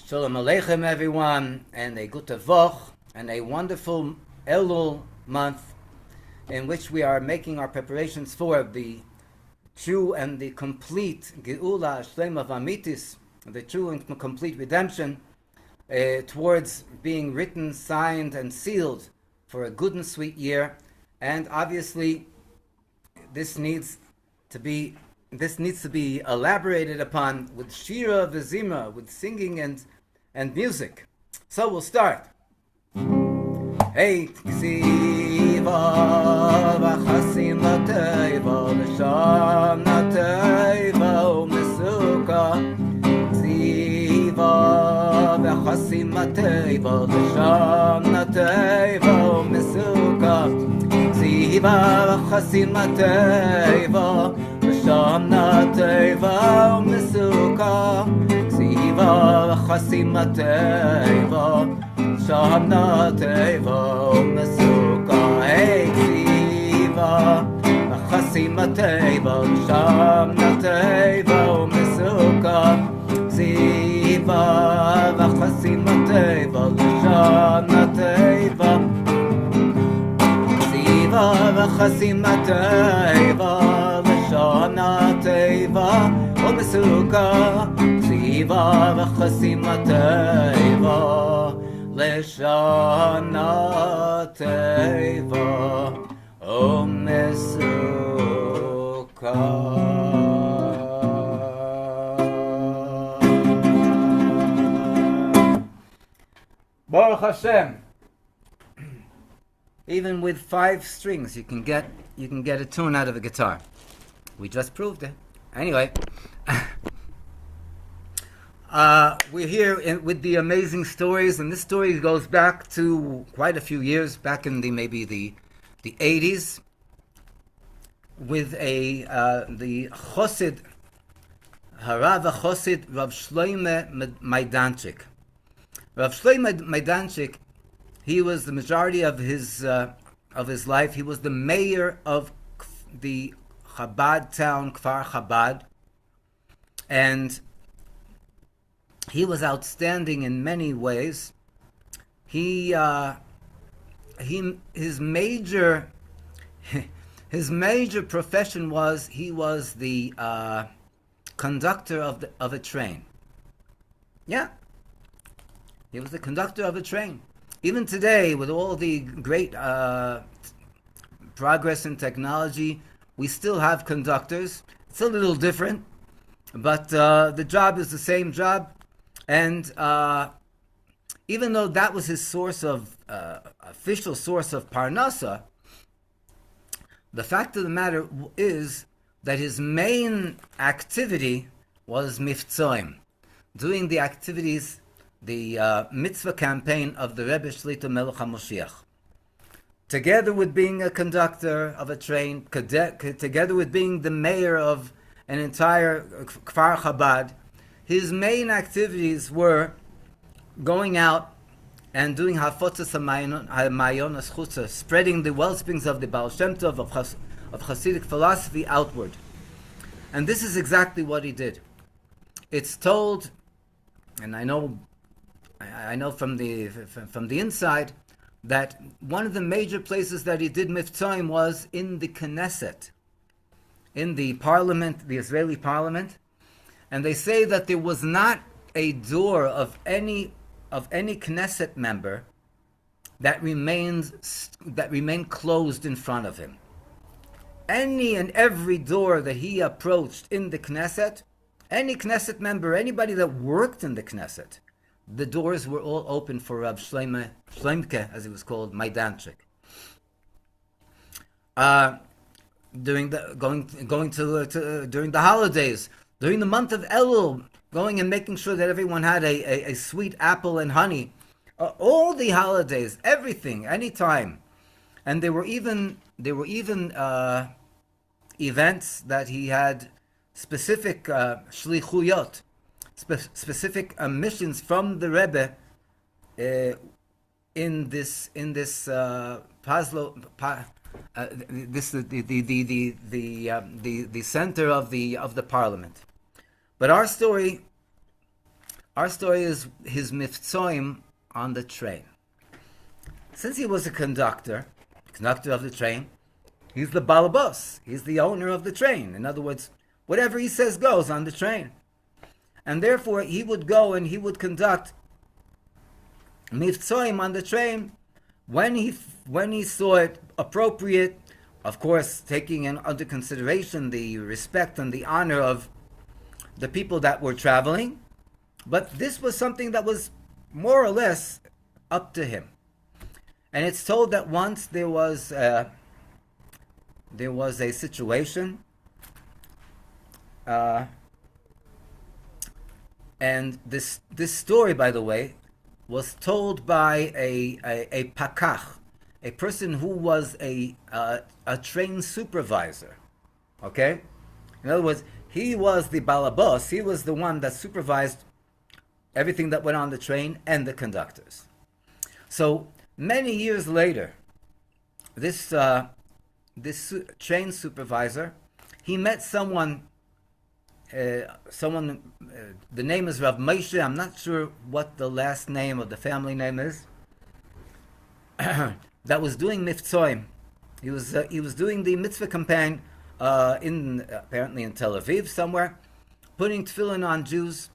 Shalom Aleichem, everyone, and a gute Woch, and a wonderful Elul month in which we are making our preparations for the true and the complete Geula Shlema Vamitis, the true and complete redemption, towards being written, signed, and sealed for a good and sweet year. And obviously, this needs to be elaborated upon with shira v'zimra, with singing and music. So we'll start. Hey, ksiva v'chasim l'teiva l'sham l'teiva u'mesuka. Ksiva v'chasim l'teiva l'sham l'teiva u'mesuka. Ksiva v'chasim l'teiva l'sham l'teiva u'mesuka. Ksiva v'chasim l'teiva Shamna teva u'mesuka. Hey, ksiva v'chasim teva shamna teva u'mesuka. Ksiva v'chasim teva shamna teva. Ksiva v'chasim teva shamna teva u'mesuka. Ksiva v'chasim teva Leshana teva u'mesuka. Baruch Hashem. Even with 5 strings, you can get a tune out of a guitar. We just proved it. Anyway. We're here with the amazing stories, and this story goes back to quite a few years, back in the 80s, with the Chosid, Harav Chosid Rav Shloime Maidanchik. Rav Shloime Maidanchik, he was the majority of his life. He was the mayor of the Chabad town, Kfar Chabad, and he was outstanding in many ways. His major profession was he was the conductor of a train. Yeah, he was the conductor of a train. Even today, with all the great progress in technology, we still have conductors. It's a little different, but the job is the same job. And even though that was his official source of parnasa, the fact of the matter is that his main activity was miftzoim, doing the activities, the mitzvah campaign of the Rebbe Shlita Melech Ha'Moshiach. Together with being a conductor of a train, together with being the mayor of an entire Kfar Chabad, his main activities were going out and doing hafotzas ha'mayonos chutza, spreading the wellsprings of the Baal Shem Tov, of Hasidic philosophy outward. And this is exactly what he did. It's told, and I know from the inside, that one of the major places that he did miftzayim was in the Knesset, in the parliament, the Israeli parliament. And they say that there was not a door of any Knesset member that remained closed in front of him. Any and every door that he approached in the Knesset, any Knesset member, anybody that worked in the Knesset, the doors were all open for Rav Shloimke, as he was called, Maidanchik. During the holidays. During the month of Elul, going and making sure that everyone had a sweet apple and honey. All the holidays, everything, anytime. And there were even events that he had specific shlichuyot, specific missions from the Rebbe in this the center of the parliament. But our story Our story is his mitzvah on the train. Since he was a conductor of the train, he's the balabos. He's the owner of the train. In other words, whatever he says goes on the train. And therefore, he would go and he would conduct mitzvahim on the train when he saw it appropriate, of course, taking under consideration the respect and the honor of the people that were traveling. But this was something that was more or less up to him. And it's told that once there was a situation, and this story, by the way, was told by a pakach, a person who was a train supervisor. Okay, in other words, he was the balabos. He was the one that supervised everything that went on the train and the conductors. So many years later, this train supervisor, he met someone. The name is Rav Moshe. I'm not sure what the last name of the family name is. That was doing mitzvahim. He was doing the mitzvah campaign apparently in Tel Aviv somewhere, putting tefillin on Jews.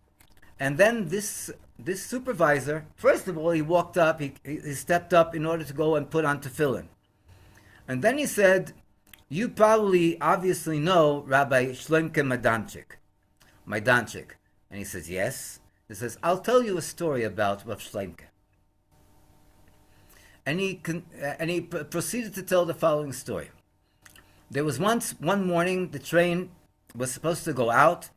And then this supervisor, first of all, he walked up, he stepped up in order to go and put on tefillin. And then he said, "You probably, obviously know Rabbi Shlemke Maidanchik." And he says, "Yes." He says, "I'll tell you a story about Rav Shlemke." And he proceeded to tell the following story. There was one morning, the train was supposed to go out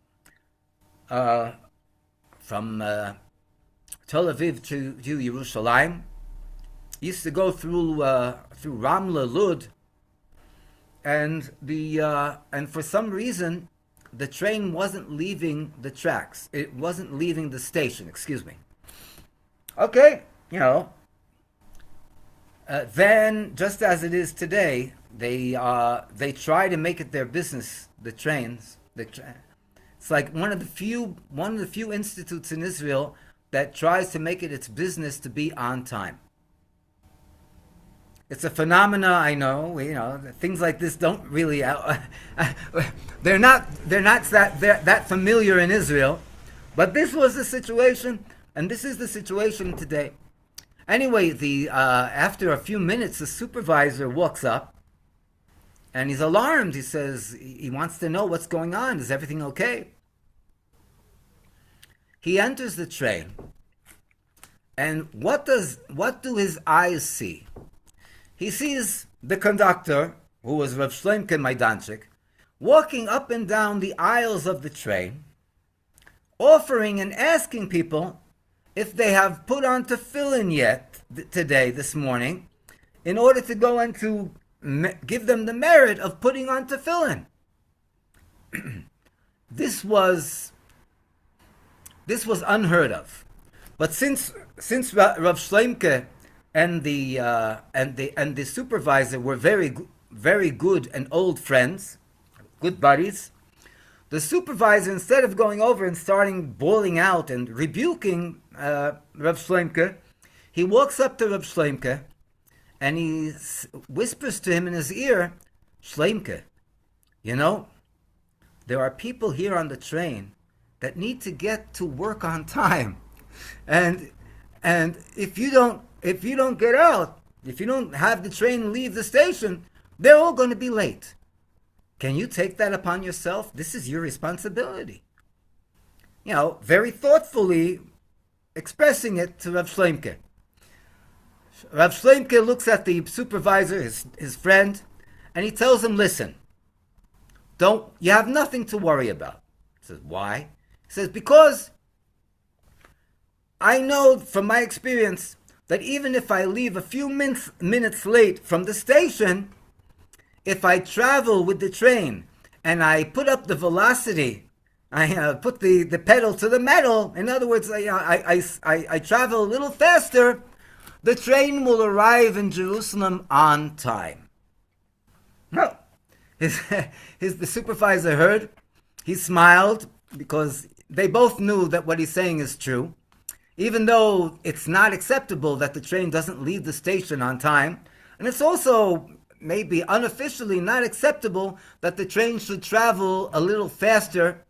from Tel Aviv to Yerushalayim. He used to go through Ramla, Lud, and for some reason the train wasn't leaving the tracks. It wasn't leaving the station. Excuse me. Okay, then, just as it is today, they try to make it their business. The trains. It's like one of the few institutes in Israel that tries to make it its business to be on time. It's a phenomena, I know. Things like this don't really. They're not that familiar in Israel, but this was the situation, and this is the situation today. Anyway, after a few minutes, the supervisor walks up, and he's alarmed. He says he wants to know what's going on. Is everything okay? He enters the train, and what do his eyes see? He sees the conductor, who was Rav Shlemke Maidanchik, walking up and down the aisles of the train, offering and asking people if they have put on tefillin yet this morning, in order to go and to give them the merit of putting on tefillin. This was unheard of. But since Rav Shlemke and the supervisor were very good and old friends, good buddies, the supervisor, instead of going over and starting bawling out and rebuking Rav Shlemke, he walks up to Rav Shlemke and he whispers to him in his ear, "Shlemke, there are people here on the train that need to get to work on time, and if you don't get out, if you don't have the train leave the station, they're all going to be late. Can you take that upon yourself? This is your responsibility." Very thoughtfully expressing it to Rav Shlemke. Rav Shlemke looks at the supervisor, his friend, and he tells him, "Listen, you have nothing to worry about." He says, "Why?" He says, "Because I know from my experience that even if I leave a few minutes late from the station, if I travel with the train and I put up the velocity, I put the pedal to the metal, in other words, I travel a little faster, the train will arrive in Jerusalem on time." No. The supervisor heard, he smiled, because they both knew that what he's saying is true. even though it's not acceptable that the train doesn't leave the station on time, and it's also maybe unofficially not acceptable that the train should travel a little faster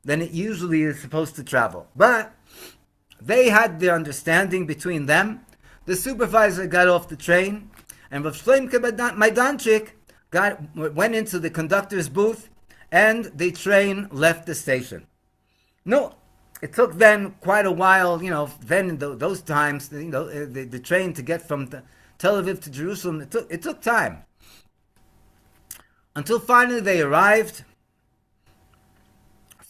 than it usually is supposed to travel. But they had their understanding between them. The supervisor got off the train, and Rav Shloimeh Maidanchik went into the conductor's booth, and the train left the station. No, it took then quite a while, then in those times, the train to get from Tel Aviv to Jerusalem, it took time. Until finally they arrived.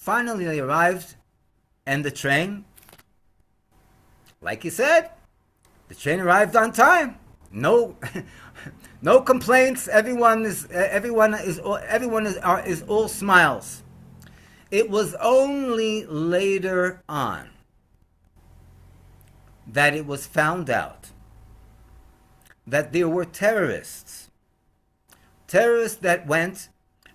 And the train, like he said, the train arrived on time. No, no complaints. Everyone is all smiles. It was only later on that it was found out that there were terrorists that went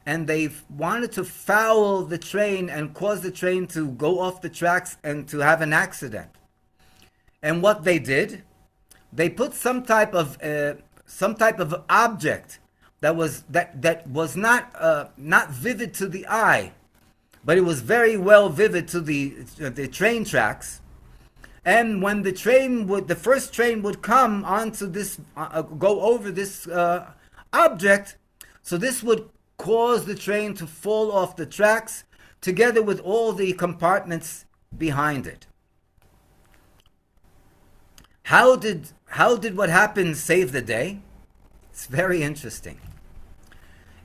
and they wanted to foul the train and cause the train to go off the tracks and to have an accident. And what they did, they put some type of object that was not vivid to the eye, but it was very well vivid to the train tracks. And when the first train would come onto this, go over this object, so this would cause the train to fall off the tracks together with all the compartments behind it. How did what happened save the day? It's very interesting.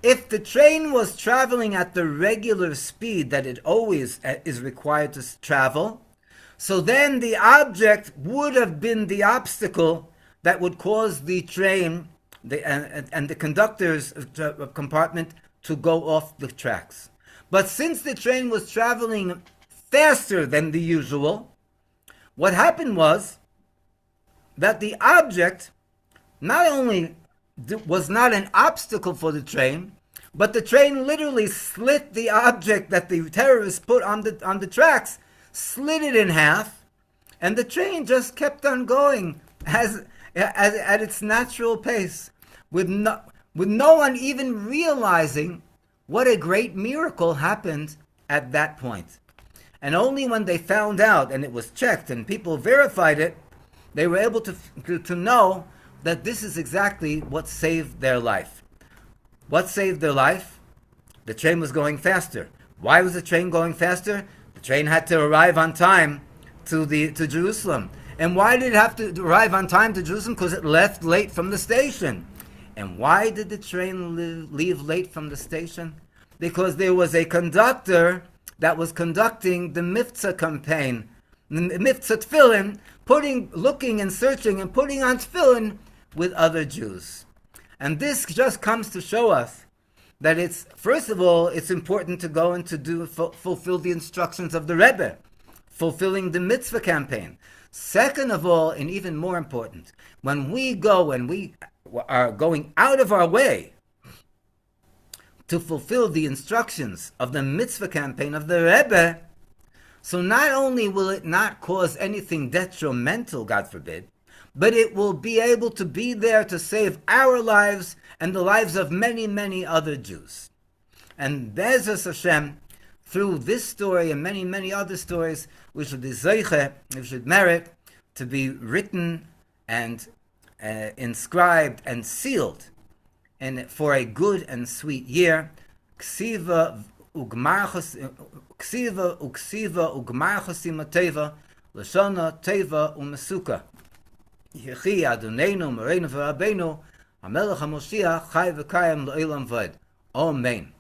If the train was traveling at the regular speed that it always is required to travel, so then the object would have been the obstacle that would cause the train and the conductor's compartment to go off the tracks. But since the train was traveling faster than the usual, what happened was that the object not only was not an obstacle for the train, but the train literally slit the object that the terrorists put on the tracks, slit it in half, and the train just kept on going at its natural pace, with no one even realizing what a great miracle happened at that point. And only when they found out, and it was checked, and people verified it, they were able to know that this is exactly what saved their life. What saved their life? The train was going faster. Why was the train going faster? The train had to arrive on time to Jerusalem. And why did it have to arrive on time to Jerusalem? Because it left late from the station. And why did the train leave late from the station? Because there was a conductor that was conducting the Mitzvah campaign, the Mitzvah Teffilin, looking and searching and putting on Teffilin with other Jews. And this just comes to show us that first of all, it's important to go and to fulfill the instructions of the Rebbe, fulfilling the Mitzvah campaign. Second of all, and even more important, when we go and we are going out of our way to fulfill the instructions of the Mitzvah campaign of the Rebbe, so not only will it not cause anything detrimental, God forbid, but it will be able to be there to save our lives and the lives of many, many other Jews. And Be'ezus Hashem, through this story and many, many other stories, we should be zeiche, we should merit to be written and inscribed and sealed for a good and sweet year. Ksiva ugmar chosim teva, lashona teva umesuka. Yechi Adonenu Moreinu v'Rabbeinu HaMelech Ha'Moshiach Chai v'Kayim L'Olam V'ed. Amen.